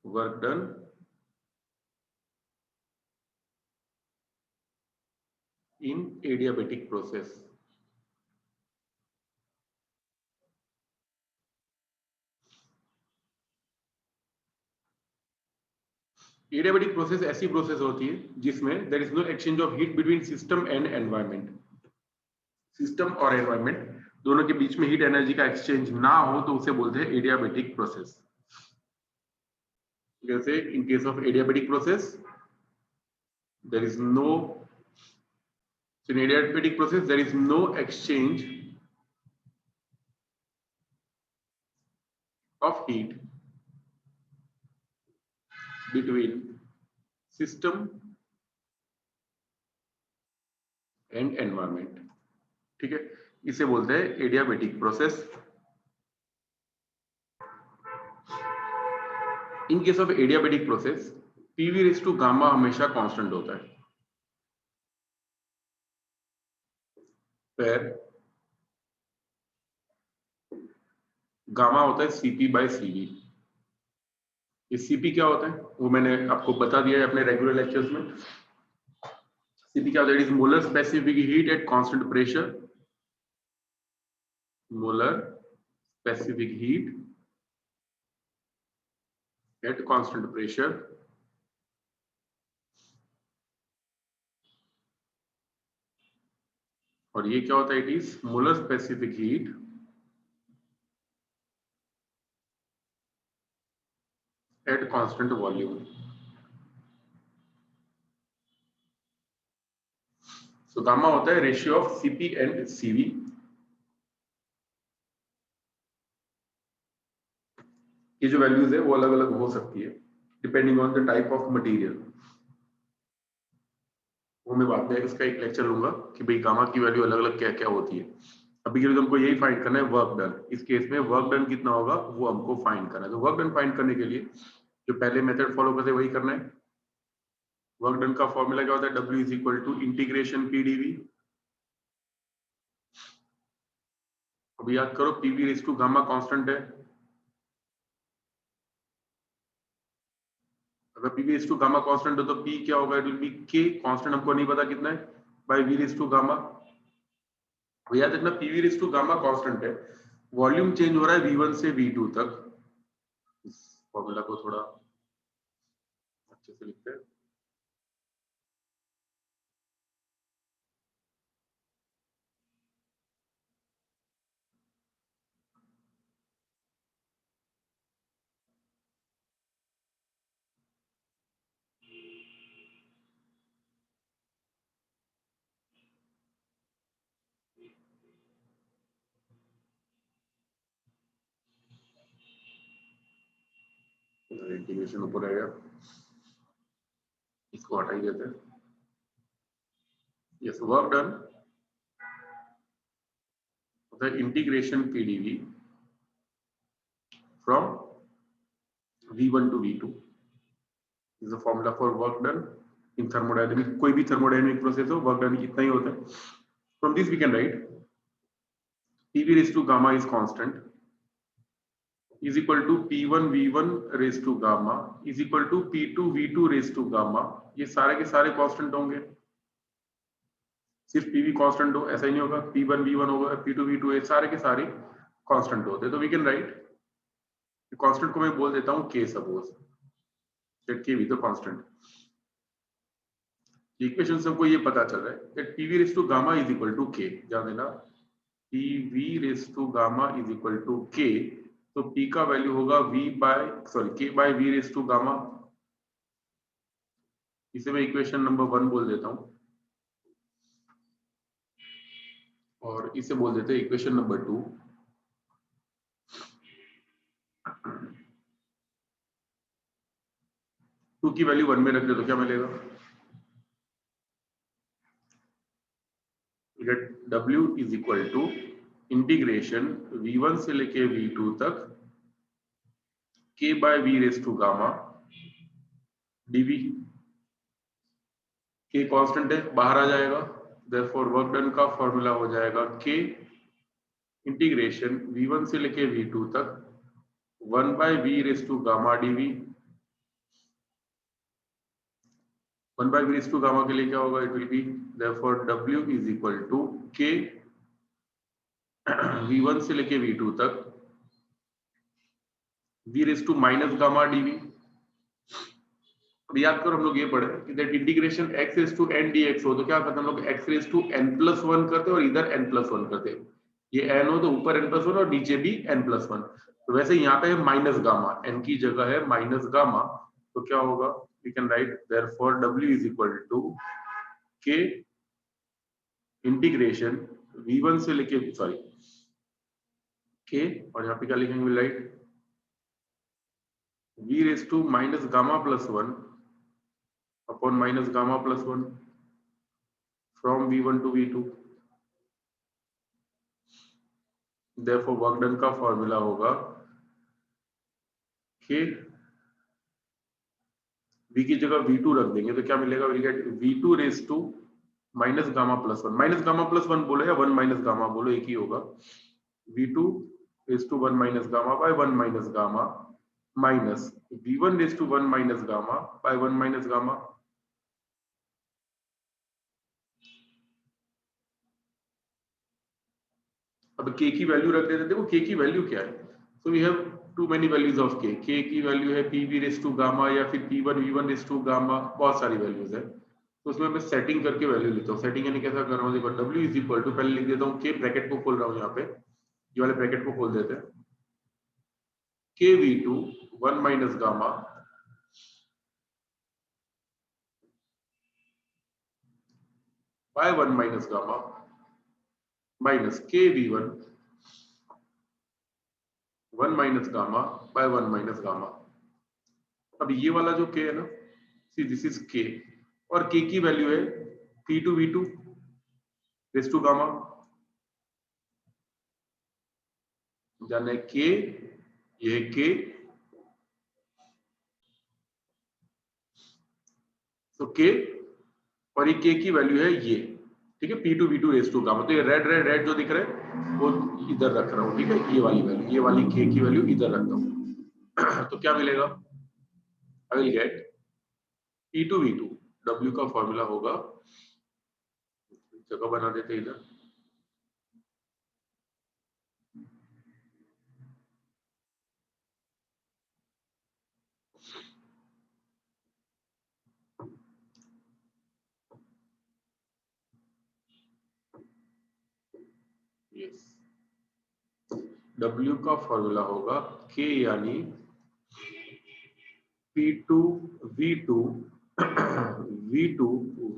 Work done in adiabatic process. Adiabatic process ऐसी process होती है जिसमें there is no exchange of heat between system and environment. System और environment दोनों के बीच में हीट एनर्जी का एक्सचेंज ना हो तो उसे बोलते हैं एडियाबेटिक प्रोसेस। जैसे in case of adiabatic process there is no, in adiabatic process there is no exchange of heat between system and environment। ठीक है, इसे बोलते हैं adiabatic process. In case of adiabatic process PV raise to gamma हमेशा constant होता है, फिर gamma होता है सीपी बाय सीवी। ये सीपी क्या होता है वो मैंने आपको बता दिया है अपने रेगुलर लेक्चर्स में। सीपी क्या होता है? It is molar specific heat at constant pressure, molar specific heat at constant pressure और ये क्या होता है? It is molar specific heat at constant volume. So gamma होता है ratio of CP and CV. ये जो वैल्यूज है वो अलग अलग हो सकती है depending on the type of material. वो मैं बाद में इसका एक लेक्चर लूंगा कि भाई गामा की वैल्यू अलग अलग क्या क्या होती है। अभी के लिए हमको यही फाइंड करना है वर्क डन। इस केस में वर्क डन कितना होगा वो हमको फाइंड करना है। तो वर्क डन फाइंड करने के लिए जो पहले मेथड फॉलो करते वही करना है। वर्क डन का फॉर्मूला क्या होता है? W is equal to integration P dV. अभी याद करो PV raise to gamma constant है। अगर P V raise to gamma constant हो तो पी क्या होगा? It will be K, constant हमको नहीं पता कितना है, by V raise to gamma. याद रखना P V raise to gamma constant है, वॉल्यूम चेंज हो रहा है V1 से V2 तक। इस फॉर्मूला को थोड़ा अच्छे से लिखते हैं। इंटीग्रेशन ऊपर आएगा, इसको हटा ही देते हैं। यस, वर्क डन होता है integration PdV from V1 to V2 is the formula for work done in thermodynamic. कोई भी थर्मोडायनेमिक प्रोसेस हो वर्क डन इतना ही होता है। From this we can write PV raise to gamma is constant is equal to P1 V1 raised to gamma is equal to P2 V2 raised to gamma। ये सारे के सारे constant होंगे, सिर्फ PV कांस्टेंट हो ऐसा ही नहीं होगा। P1 V1 होगा, P2 V2, ये सारे के सारे कांस्टेंट होते हैं। तो वी कैन राइट कांस्टेंट को मैं बोल देता हूँ K, सपोज दैट K भी तो कांस्टेंट। इक्वेशन से हमको ये पता चल रहा है that PV raised to gamma is equal to K। ध्यान देना PV raised to gamma is equal to K, तो P का वैल्यू होगा K by V raise to gamma. इसे मैं इक्वेशन नंबर 1 बोल देता हूं और इसे बोल देते हैं इक्वेशन नंबर 2। टू की वैल्यू 1 में रख दे तो क्या मिलेगा? W is equal to integration V1 से लेके V2 तक K by V raise to gamma dV। K constant है, बाहर आ जाएगा, therefore वर्क डन का फॉर्मूला हो जाएगा K इंटीग्रेशन V1 से लेके V2 तक 1 by V raise to gamma dV 1 by v raised to gamma के लिए क्या होगा? It will be therefore W is equal to K V1 से लेके V2 तक v raised to minus gamma dV। अब याद करो हम लोग ये पढ़े कि that integration x raised to n dx हो तो क्या करते हैं हम लोग x raised to n+1 करते और इधर n+1 करते। ये n हो तो ऊपर n+1 और नीचे भी n+1। तो वैसे यहाँ पे है माइनस गामा, n की जगह है माइनस गामा, तो क्या होगा? We can write therefore w is equal to k इंटीग्रेशन v1 से लेके सॉरी k और यहाँ पे क्या लिखेंगे? Will write v raised to minus gamma plus 1 upon minus gamma plus 1 from v1 to v2। therefore work done का formula होगा k v की जगह v2 रख देंगे तो क्या मिलेगा? Will get v2 raise to minus gamma plus 1। Minus gamma plus 1 बोलो या 1 माइनस गामा बोलो, एक ही होगा। v2 raise to 1 minus gamma by 1 minus gamma minus v1 raise to 1 minus gamma by 1 minus gamma. अब k की value रख देते हैं। देखो k की वैल्यू क्या है, so we have too many values of k। k की वैल्यू है pv रेज टू गामा या फिर p1 v1 raise to gamma, बहुत सारी वैल्यूज है। तो उसमें मैं सेटिंग करके वैल्यू लेता हूँ। सेटिंग यानी कैसा कर रहा हूँ? देखो w इज इक्वल टू, पहले लिख देता हूँ k, ब्रैकेट को खोल रहा हूँ यहाँ पे, ये वाले ब्रैकेट को खोल देते हैं, k v2 1 minus gamma by 1 minus gamma minus k v1 1 minus gamma by 1 minus gamma. अब ये वाला जो k है ना, सी दिस इज k और k की वैल्यू है p2 v2 raise to gamma, जाने k, ये k, तो k और ये k की वैल्यू है ये, ठीक है, p2 v2 raise to gamma. तो ये रेड रेड रेड जो दिख रहा है वो इधर रख रहा हूँ, ठीक है, ये वाली वैल्यू, ये वाली k की वैल्यू इधर रखता हूँ। तो क्या मिलेगा? I will get p2 v2, w का फॉर्मूला होगा, जगह बना देते इधर, यस, w का फॉर्मूला होगा k यानी p2 v2 v2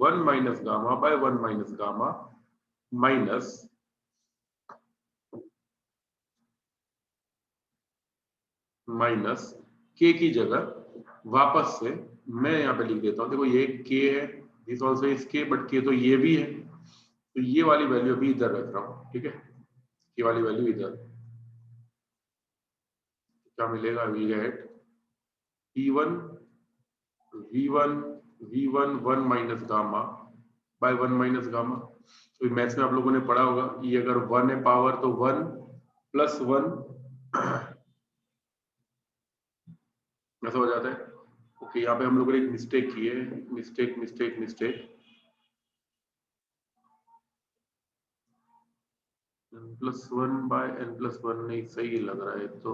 1 minus gamma by 1 minus gamma minus minus k की जगह वापस से मैं यहाँ पे लिख देता हूँ। देखो ये k है, this also is k, but k तो ये भी है, तो ये वाली वैल्यू अभी इधर रख रहा हूँ, ठीक है, ये वाली वैल्यू इधर। क्या मिलेगा? We get p1 v1 v1 1 minus gamma by 1 minus gamma. तो मैथ्स में आप लोगों ने पढ़ा होगा, ये अगर 1 है पावर तो 1 प्लस 1 ऐसा हो जाता है। ओके, यहाँ पे हम लोगों ने एक मिस्टेक की है, mistake mistake mistake, n+1 bye n+1 नहीं सही लग रहा है, तो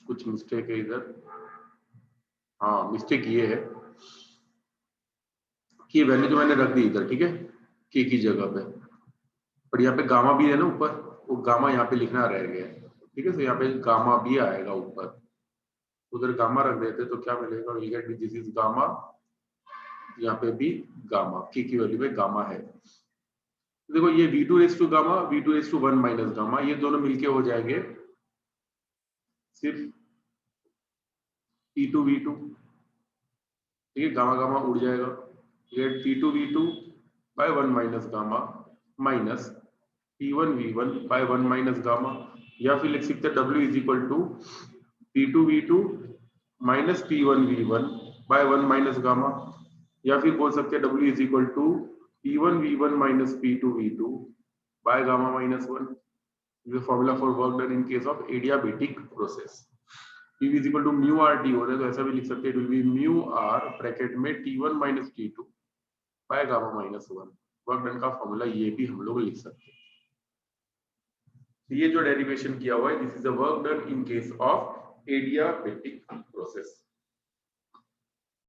कुछ मिस्टेक है इधर। हाँ, मिस्टेक ये है कि वैल्यू तो मैंने रख दी इधर, ठीक है, के की जगह पे, पर यहाँ पे गामा भी है ना ऊपर, वो गामा यहाँ पे लिखना रह गया, ठीक है, तो यहाँ पे गामा भी आएगा ऊपर, उधर गामा रख देते तो क्या मिलेगा? Will get this is gamma, यहाँ पे भी गामा, के की वैल्यू में गामा है। तो देखो ये v2 raise to gamma, v2 raise to 1 minus gamma, ये दोनों मिलके हो जाएंगे सिर्फ p2 v2, ठीक है, गामा गामा उड़ जाएगा, get p2 v2 by 1 minus gamma minus p1 v1 by 1 minus gamma, या फिर लिख सकते हैं w is equal to p2 v2 minus p1 v1 by 1 minus gamma, या फिर बोल सकते हैं w is equal to p1 v1 minus p2 v2 by gamma minus 1। the formula for work done in case of adiabatic process। P is equal to mu R T होता है, तो ऐसा भी लिख सकते हैं, it will be mu R bracket में T1 minus T2 by gamma minus 1। Work done का फॉर्मूला ये भी हम लोग लिख सकते हैं। ये जो डेरिवेशन किया हुआ है, this is the work done in case of adiabatic process.